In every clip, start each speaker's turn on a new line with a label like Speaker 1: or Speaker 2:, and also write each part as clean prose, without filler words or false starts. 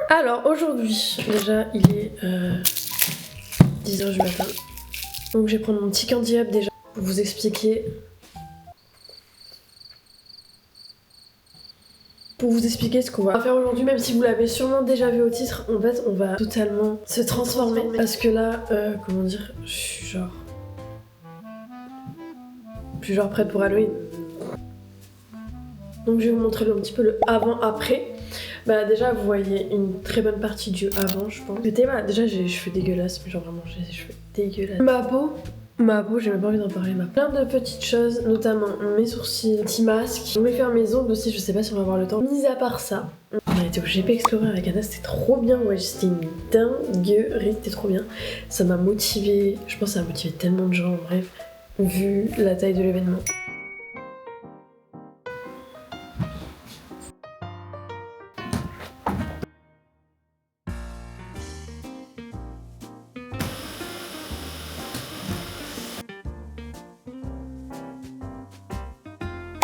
Speaker 1: Alors aujourd'hui, déjà il est 10h du matin. Donc je vais prendre mon petit candy up déjà pour vous expliquer. Ce qu'on va faire aujourd'hui, même si vous l'avez sûrement déjà vu au titre, en fait on va totalement se transformer. Parce que là, comment dire, je suis genre prête pour Halloween. Donc je vais vous montrer un petit peu le avant-après. Bah déjà vous voyez une très bonne partie du avant je pense. Déjà j'ai les cheveux dégueulasses, mais genre vraiment j'ai les cheveux dégueulasses. Ma peau, j'ai même pas envie d'en parler. Plein de petites choses, notamment mes sourcils, petit masque. Je voulais faire mes ongles aussi, je sais pas si on va avoir le temps. Mis à part ça, on a été au GP Explorer avec Anna, c'était trop bien. Ouais, c'était une dinguerie, c'était trop bien. Ça m'a motivée, je pense que ça a motivé tellement de gens, bref, vu la taille de l'événement.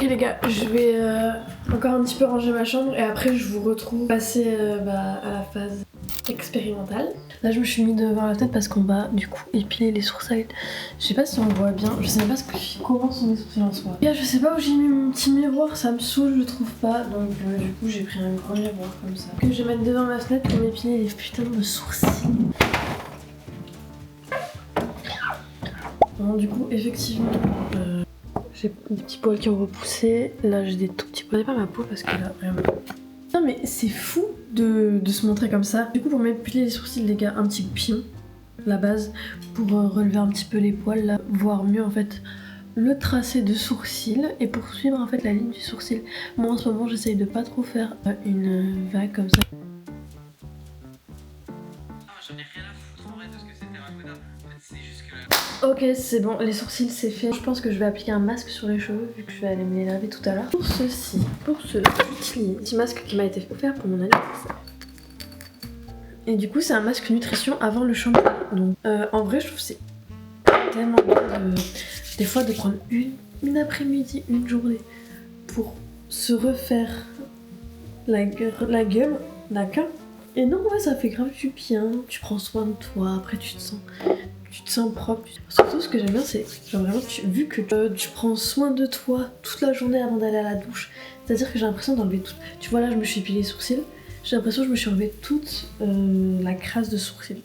Speaker 1: Et les gars, je vais encore un petit peu ranger ma chambre et après je vous retrouve passer à la phase expérimentale. Là je me suis mis devant la tête parce qu'on va du coup épiler les sourcils. Je sais pas si on voit bien, je sais pas comment sont les sourcils en soi. Et je sais pas où j'ai mis mon petit miroir, ça me saoule, je le trouve pas. Donc du coup j'ai pris un grand miroir comme ça que je vais mettre devant ma fenêtre pour m'épiler les putains de sourcils. Bon, du coup effectivement... j'ai des petits poils qui ont repoussé, là j'ai des tout petits poils. Pas ma peau parce que là vraiment... Non mais c'est fou de se montrer comme ça. Du coup pour m'épiler les sourcils les gars, un petit pion, la base, pour relever un petit peu les poils là, voir mieux en fait le tracé de sourcils et poursuivre en fait la ligne du sourcil. Moi en ce moment j'essaye de pas trop faire une vague comme ça.
Speaker 2: J'en ai rien à foutre en vrai de ce que c'était Rakoda. En fait, c'est juste que là...
Speaker 1: Ok, c'est bon, les sourcils c'est fait. Je pense que je vais appliquer un masque sur les cheveux vu que je vais aller me les laver tout à l'heure. Pour cela, j'utilise un petit masque qui m'a été offert pour mon anniversaire. Et du coup, c'est un masque nutrition avant le shampoing. Donc, en vrai, je trouve que c'est tellement bien des fois de prendre une après-midi, une journée pour se refaire la gueule. Et non, ouais, ça fait grave du bien. Tu prends soin de toi, après tu te sens propre. Surtout ce que j'aime bien c'est genre vraiment vu que tu prends soin de toi toute la journée avant d'aller à la douche. C'est à dire que j'ai l'impression d'enlever tout. Tu vois là je me suis épilé les sourcils. J'ai l'impression que je me suis enlevé toute la crasse de sourcils.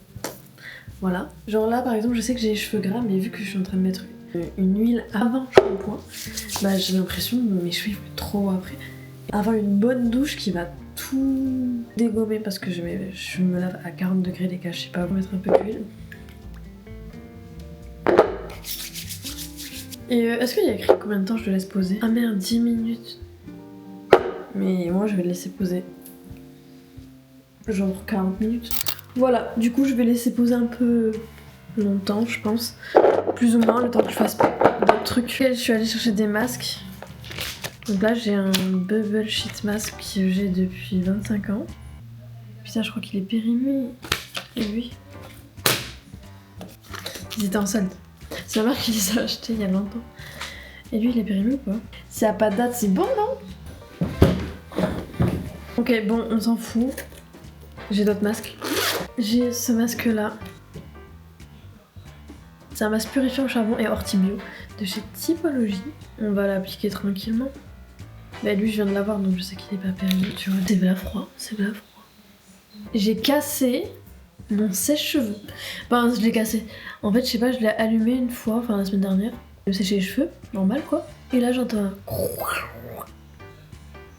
Speaker 1: Voilà. Genre là par exemple je sais que j'ai les cheveux gras mais vu que je suis en train de mettre une huile avant shampoing, bah j'ai l'impression que mes cheveux trop après. Avoir une bonne douche qui va tout dégommer parce que je me lave à 40 degrés les gars, je sais pas, vous mettre un peu d'huile. Et est-ce qu'il y a écrit combien de temps je le laisse poser? Ah merde, 10 minutes. Mais moi je vais le laisser poser genre 40 minutes. Voilà, du coup je vais laisser poser un peu longtemps je pense. Plus ou moins le temps que je fasse d'autres trucs. Je suis allée chercher des masques. Donc là j'ai un bubble sheet mask que j'ai depuis 25 ans. Putain je crois qu'il est périmé. Et lui ils étaient en solde. C'est ma mère qui les a achetés il y a longtemps. Et lui il est périmé ou pas? S'il n'y a pas de date c'est bon non? Ok bon on s'en fout. J'ai d'autres masques. J'ai ce masque là. C'est un masque purifiant au charbon et ortibio de chez Typologie. On va l'appliquer tranquillement. Bah lui je viens de l'avoir donc je sais qu'il est pas périmé. Tu vois, c'est là froid, c'est là froid. J'ai cassé mon sèche-cheveux. Enfin je l'ai cassé. En fait je sais pas, je l'ai allumé une fois, enfin la semaine dernière. Je me séchais les cheveux, normal quoi. Et là j'entends un...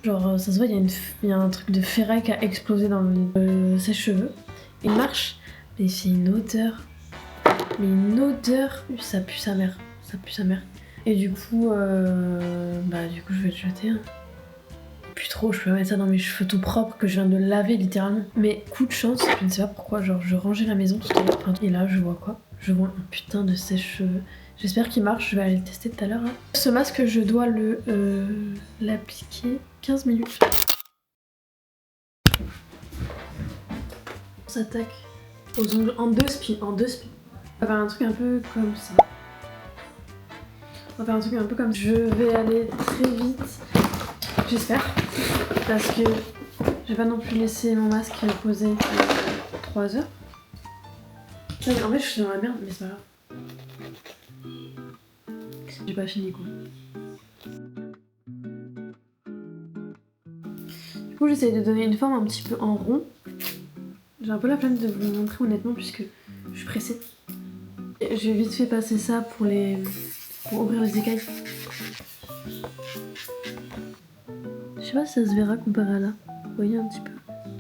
Speaker 1: Genre ça se voit, il y a un truc de ferraille qui a explosé dans le sèche-cheveux. Il marche, mais c'est une odeur. Mais une odeur, ça pue sa mère. Ça pue sa mère. Et du coup, je vais le jeter. Hein. Plus trop, je peux mettre ça dans mes cheveux tout propres que je viens de laver littéralement. Mais coup de chance, je ne sais pas pourquoi, genre je rangeais la maison tout à l'heure. Et là, je vois quoi? Je vois un putain de sèche-cheveux. J'espère qu'il marche, je vais aller le tester tout à l'heure. Hein. Ce masque, je dois l'appliquer 15 minutes. On s'attaque aux ongles en deux spins. On va faire un truc un peu comme ça. On va faire un truc un peu comme ça. Je vais aller très vite, j'espère, parce que J'ai pas non plus laissé mon masque poser 3 heures. En fait, je suis dans la merde, mais c'est pas grave. J'ai pas fini quoi. Du coup, j'essaye de donner une forme un petit peu en rond. J'ai un peu la flemme de vous montrer honnêtement puisque je suis pressée. J'ai vite fait passer ça pour ouvrir les écailles. Je sais pas si ça se verra comparé à là. Vous voyez un petit peu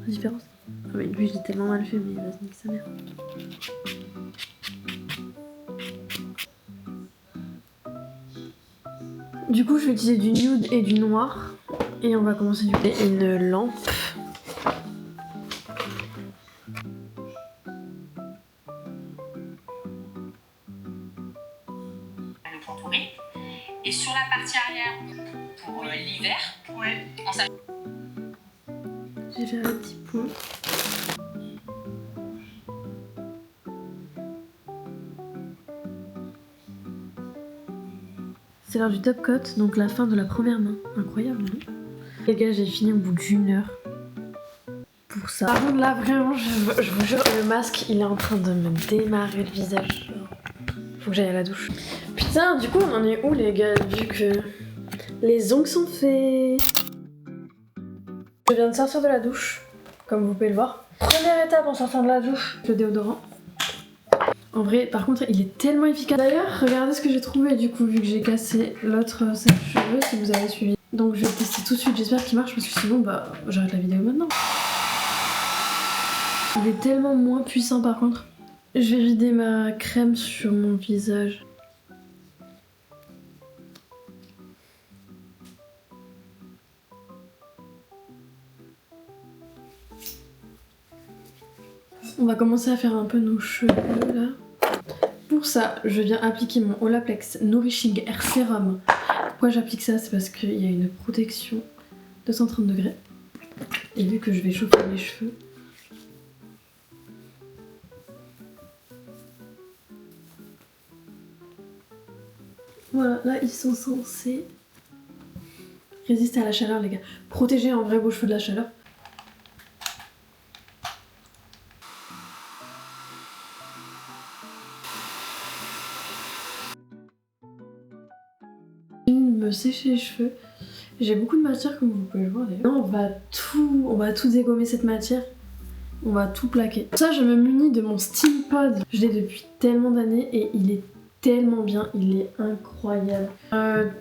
Speaker 1: la différence? Ah mais lui je l'ai tellement mal fait, mais vas-y nique sa mère. Du coup je vais utiliser du nude et du noir. Et on va commencer du coup une lampe.
Speaker 3: Le contourer. Et sur la partie arrière, pour l'hiver, en sachant.
Speaker 1: J'ai fait un petit point. C'est l'heure du top coat, donc la fin de la première main. Incroyable, non? Les gars, j'ai fini au bout d'1 heure. Pour ça. Par contre, là, vraiment, je vous jure, le masque, il est en train de me démarrer le visage. Faut que j'aille à la douche. Putain, du coup, on en est où, les gars, vu que les ongles sont faits? Je viens de sortir de la douche, comme vous pouvez le voir. Première étape en sortant de la douche, le déodorant. En vrai, par contre, il est tellement efficace. D'ailleurs, regardez ce que j'ai trouvé du coup, vu que j'ai cassé l'autre sèche-cheveux, si vous avez suivi. Donc je vais le tester tout de suite, j'espère qu'il marche parce que sinon, bah, j'arrête la vidéo maintenant. Il est tellement moins puissant par contre. Je vais vider ma crème sur mon visage. On va commencer à faire un peu nos cheveux là. Pour ça, je viens appliquer mon Olaplex Nourishing Hair Serum. Pourquoi j'applique ça? C'est parce qu'il y a une protection de 130 degrés. Et vu que je vais chauffer mes cheveux, voilà, là ils sont censés résister à la chaleur les gars. Protéger en vrai vos cheveux de la chaleur. Me sécher les cheveux. J'ai beaucoup de matière comme vous pouvez le voir d'ailleurs. On va tout dégommer cette matière. On va tout plaquer. Pour ça je me munis de mon Steam Pod. Je l'ai depuis tellement d'années et il est tellement bien, il est incroyable.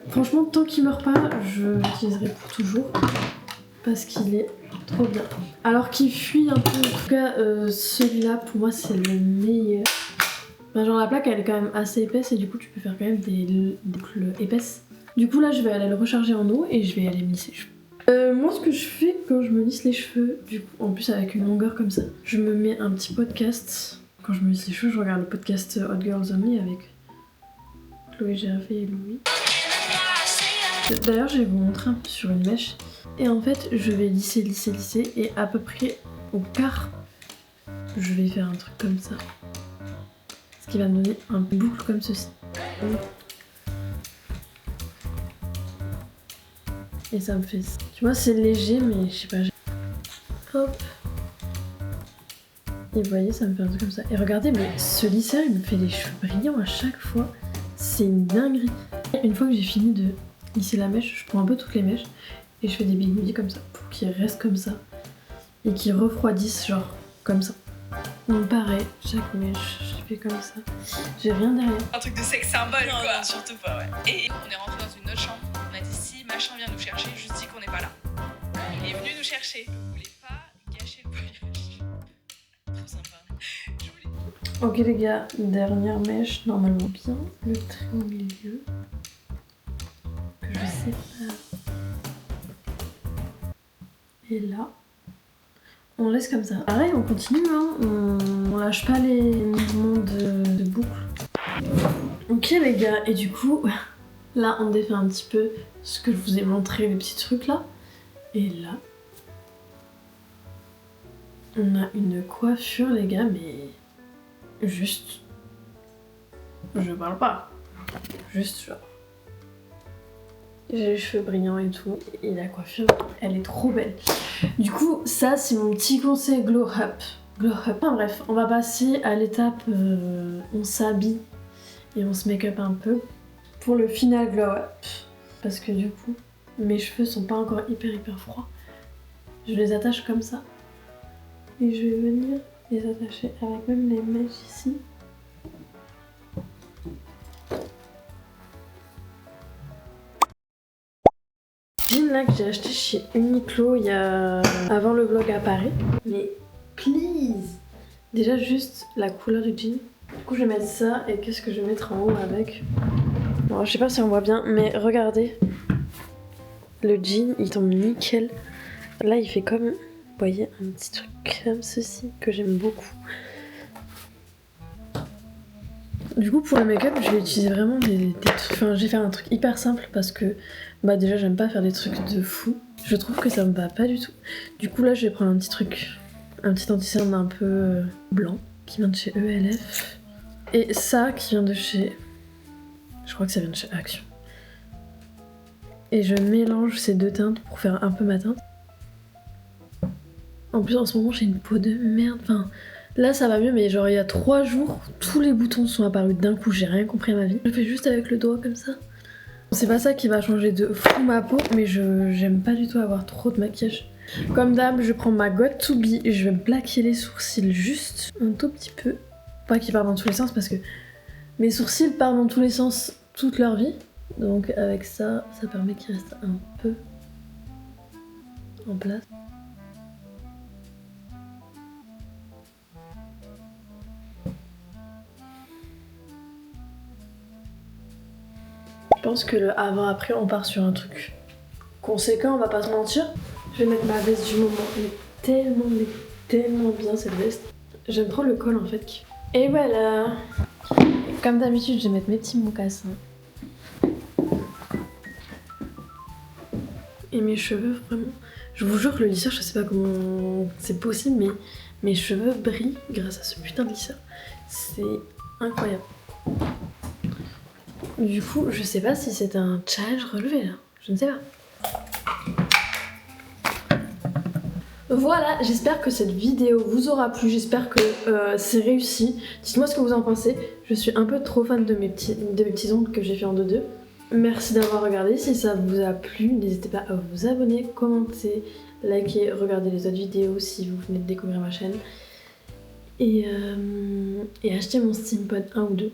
Speaker 1: Franchement tant qu'il meurt pas, je l'utiliserai pour toujours. Parce qu'il est trop bien. Alors qu'il fuit un peu, en tout cas celui-là pour moi c'est le meilleur. Enfin, genre la plaque elle est quand même assez épaisse et du coup tu peux faire quand même des boucles épaisses. Du coup là je vais aller le recharger en eau et je vais aller me lisser les cheveux. Moi ce que je fais quand je me lisse les cheveux, du coup en plus avec une longueur comme ça, je me mets un petit podcast. Quand je me lisse les cheveux, je regarde le podcast Hot Girls Only avec Chloé Gervais et Louis. D'ailleurs je vais vous montrer un peu sur une mèche. Et en fait je vais lisser et à peu près au quart, je vais faire un truc comme ça. Ce qui va me donner un boucle comme ceci. Et ça me fait ça. Tu vois, c'est léger, mais je sais pas. Hop. Et vous voyez, ça me fait un truc comme ça. Et regardez, mais ce lisseur, il me fait les cheveux brillants à chaque fois. C'est une dinguerie. Une fois que j'ai fini de lisser la mèche, je prends un peu toutes les mèches et je fais des bigouillis comme ça pour qu'ils restent comme ça et qu'ils refroidissent, genre comme ça. Donc pareil, chaque mèche, je fais comme ça. J'ai rien derrière.
Speaker 3: Un truc de sexe symbole quoi. Non, surtout pas, ouais. Et on est rentré dans une autre chambre. On a dit si machin vient nous chercher, juste dis qu'on n'est pas là. Il est venu nous chercher. Je voulais pas gâcher le voyage. Trop sympa.
Speaker 1: Ok les gars, dernière mèche, normalement bien. Le trait au milieu. Que je sépare. Et là. On laisse comme ça. Pareil, on continue, hein. On lâche pas les mouvements de boucle. Ok les gars, et du coup, là on défait un petit peu ce que je vous ai montré, les petits trucs là. Et là, on a une coiffure les gars, mais juste, je parle pas. Juste genre. J'ai les cheveux brillants et tout. Et la coiffure, elle est trop belle. Du coup, ça c'est mon petit conseil glow up. Glow up. Enfin bref, on va passer à l'étape on s'habille et on se make up un peu pour le final glow up. Parce que du coup, mes cheveux sont pas encore hyper froids. Je les attache comme ça. Et je vais venir les attacher avec même les mèches ici. Jean là que j'ai acheté chez Uniqlo il y a avant le vlog à Paris. Mais please! Déjà juste la couleur du jean. Du coup je vais mettre ça et qu'est-ce que je vais mettre en haut avec? Bon, je sais pas si on voit bien mais regardez. Le jean il tombe nickel. Là il fait comme, vous voyez, un petit truc comme ceci que j'aime beaucoup. Du coup pour le make-up je vais utiliser vraiment des trucs, enfin j'ai fait un truc hyper simple parce que bah déjà j'aime pas faire des trucs de fou. Je trouve que ça me va pas du tout. Du coup là je vais prendre un petit truc, un petit anti-cerne un peu blanc qui vient de chez ELF. Et ça qui vient de chez, je crois que ça vient de chez Action. Et je mélange ces deux teintes pour faire un peu ma teinte. En plus en ce moment j'ai une peau de merde, enfin là ça va mieux mais genre il y a 3 jours tous les boutons sont apparus d'un coup, j'ai rien compris à ma vie. Je le fais juste avec le doigt comme ça. C'est pas ça qui va changer de fou ma peau mais j'aime pas du tout avoir trop de maquillage. Comme d'hab je prends ma Got To Be et je vais me plaquer les sourcils juste un tout petit peu. Pas qu'ils partent dans tous les sens parce que mes sourcils partent dans tous les sens toute leur vie. Donc avec ça, ça permet qu'ils restent un peu en place. Je pense que le avant-après, on part sur un truc conséquent, on va pas se mentir. Je vais mettre ma veste du moment. Elle est tellement bien cette veste. J'aime trop le col en fait. Et voilà. Comme d'habitude, je vais mettre mes petits mocassins. Et mes cheveux, vraiment. Je vous jure que le lisseur, je sais pas comment c'est possible, mais mes cheveux brillent grâce à ce putain de lisseur. C'est incroyable. Du coup, je sais pas si c'est un challenge relevé là. Je ne sais pas. Voilà, j'espère que cette vidéo vous aura plu. J'espère que c'est réussi. Dites-moi ce que vous en pensez. Je suis un peu trop fan de mes petits ongles que j'ai fait en 2-2. Merci d'avoir regardé. Si ça vous a plu, n'hésitez pas à vous abonner, commenter, liker, regarder les autres vidéos si vous venez de découvrir ma chaîne. Et acheter mon Steampod 1 ou 2.